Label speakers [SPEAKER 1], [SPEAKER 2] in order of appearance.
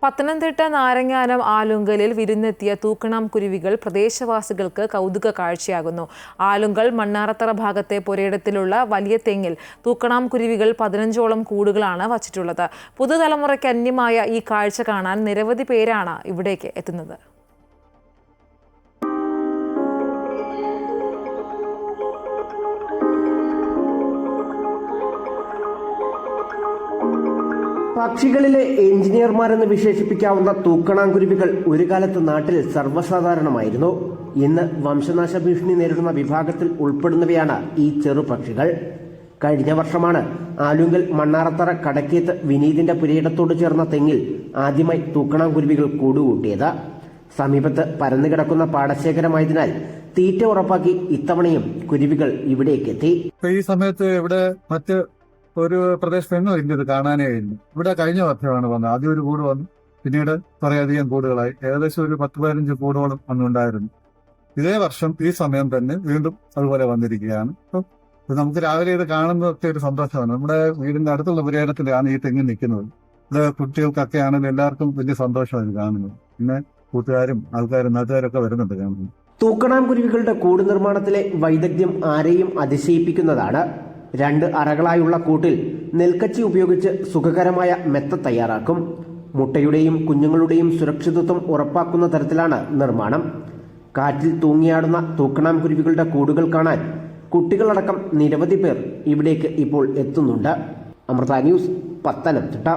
[SPEAKER 1] പത്തനംതിട്ട നാരങ്ങാനം ആലുങ്കലിൽ വിരുന്നെത്തിയ തൂക്കണാം കുരുവികൾ പ്രദേശവാസികൾക്ക് കൗതുക കാഴ്ചയാകുന്നു. ആലുങ്കൽ മണ്ണാറത്തറ ഭാഗത്തെ പുരയിടത്തിലുള്ള വലിയ തെങ്ങിൽ തൂക്കണാം കുരുവികൾ 15ഓളം കൂടുകളാണ് വച്ചിട്ടുള്ളത്. പുതുതലമുറയ്ക്ക് അന്യമായ ഈ കാഴ്ച കാണാൻ നിരവധി പേരാണ് ഇവിടേക്ക് എത്തുന്നത്.
[SPEAKER 2] പക്ഷികളിലെ എഞ്ചിനീയർമാരെന്ന് വിശേഷിപ്പിക്കാവുന്ന തൂക്കണാംകുരുവികൾ ഒരു കാലത്ത് നാട്ടിൽ സർവ്വസാധാരണമായിരുന്നു. ഇന്ന് വംശനാശ ഭീഷണി നേരിടുന്ന വിഭാഗത്തിൽ ഉൾപ്പെടുന്നവയാണ് ഈ ചെറുപക്ഷികൾ. കഴിഞ്ഞ വർഷമാണ് ആലുങ്കൽ മണ്ണാറത്തറ കടക്കേത്ത് വിനീതിന്റെ പുരയിടത്തോട് ചേർന്ന തെങ്ങിൽ ആദ്യമായി തൂക്കണാംകുരുവികൾ കൂടുകൂട്ടിയത്. സമീപത്ത് പരന്നുകിടക്കുന്ന പാടശേഖരമായതിനാൽ തീറ്റ ഉറപ്പാക്കി ഇത്തവണയും കുരുവികൾ ഇവിടേക്കെത്തി.
[SPEAKER 3] ഈ സമയത്ത് ഇവിടെ മറ്റ് ഒരു പ്രദേശത്തെങ്ങും ഇത് കാണാനേ ഇല്ല. ഇവിടെ കഴിഞ്ഞ വർഷമാണ് വന്നത്. ആദ്യം ഒരു കൂട് വന്നു, പിന്നീട് കുറേയധികം കൂടുകളായി. ഏകദേശം ഒരു 10-15 കൂടുകളും അന്നുണ്ടായിരുന്നു. ഇതേ വർഷം ഈ സമയം തന്നെ വീണ്ടും അതുപോലെ വന്നിരിക്കുകയാണ്. അപ്പം നമുക്ക് രാവിലെ ഇത് കാണുന്നതൊക്കെ ഒരു സന്തോഷമാണ്. നമ്മുടെ വീടിന്റെ അടുത്തുള്ള പുരയിടത്തിലാണ് ഈ തെങ്ങ് നിൽക്കുന്നത്. ഇവിടെ കുട്ടികൾക്കൊക്കെ ആണെങ്കിലും എല്ലാവർക്കും വലിയ സന്തോഷമാണ് കാണുന്നത്. പിന്നെ കൂട്ടുകാരും ആൾക്കാരും നാട്ടുകാരൊക്കെ വരുന്നുണ്ട് കാണുന്നത്.
[SPEAKER 2] തൂക്കണാംകുരുവികളുടെ കൂട് നിർമ്മാണത്തിലെ വൈദഗ്ധ്യം ആരെയും അതിശയിപ്പിക്കുന്നതാണ്. 2 അറകളായുള്ള കൂട്ടിൽ നെൽക്കച്ചി ഉപയോഗിച്ച് സുഖകരമായ മെത്ത തയ്യാറാക്കും. മുട്ടയുടെയും കുഞ്ഞുങ്ങളുടെയും സുരക്ഷിതത്വം ഉറപ്പാക്കുന്ന തരത്തിലാണ് നിർമ്മാണം. കാറ്റിൽ തൂങ്ങിയാടുന്ന തൂക്കണാംകുരുവികളുടെ കൂടുകൾ കാണാൻ കുട്ടികളടക്കം നിരവധി പേർ ഇവിടേക്ക് ഇപ്പോൾ എത്തുന്നുണ്ട്. അമൃത ന്യൂസ്, പത്തനംതിട്ട.